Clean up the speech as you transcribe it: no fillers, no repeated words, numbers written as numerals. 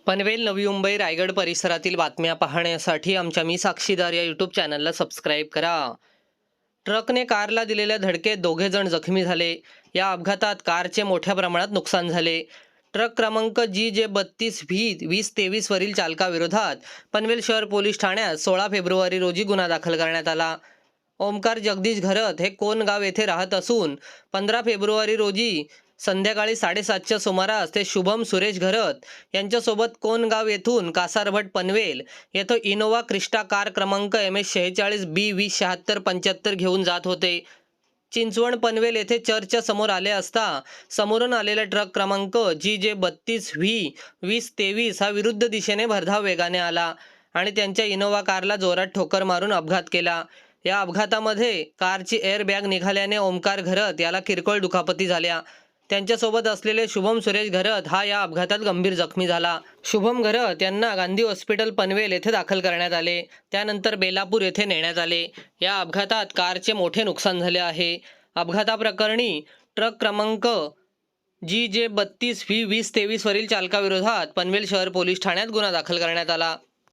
पनवेल, नवी मुंबई, रायगड परिसरातील बातम्या पाहण्यासाठी आमच्या मी साक्षीदार या यूट्यूब चॅनलला सबस्क्राईब करा. ट्रकने कारला दिलेल्या धडकेत दोघे जण जखमी झाले. या अपघातात कारचे मोठ्या प्रमाणात नुकसान झाले. ट्रक क्रमांक GJ32V2023 वरील चालकाविरोधात पनवेल शहर पोलीस ठाण्यात 16 फेब्रुवारी रोजी गुन्हा दाखल करण्यात आला. ओमकार जगदीश घरत हे कोणगाव येथे राहत असून 15 फेब्रुवारी रोजी संध्याकाळी 7:30च्या सुमारास ते शुभम सुरेश घरत यांच्यासोबत कोणगाव येथून कासारभट पनवेल येथे इनोवा क्रिस्टा कार क्रमांक MS46B207675 घेऊन जात होते. चिंचवण पनवेल येथे चर्चच्या समोर आले असता समोरून आलेला ट्रक क्रमांक GJ32V2023 हा विरुद्ध दिशेने भरधाव वेगाने आला आणि त्यांच्या इनोवा कारला जोरात ठोकर मारून अपघात केला. या अपघातामध्ये कारची एअरबॅग निघाल्याने ओमकार घरत याला किरकोळ दुखापती झाल्या. त्यांच्यासोबत असलेले शुभम सुरेश घरत हा या अपघातात गंभीर जखमी झाला. शुभम घरत यांना गांधी हॉस्पिटल पनवेल येथे दाखल करण्यात आले. त्यानंतर बेलापूर येथे नेण्यात आले. या अपघातात कारचे मोठे नुकसान झाले आहे. अपघाताप्रकरणी ट्रक क्रमांक GJ32V2023 वरील चालकाविरोधात पनवेल शहर पोलीस ठाण्यात गुन्हा दाखल करण्यात आला.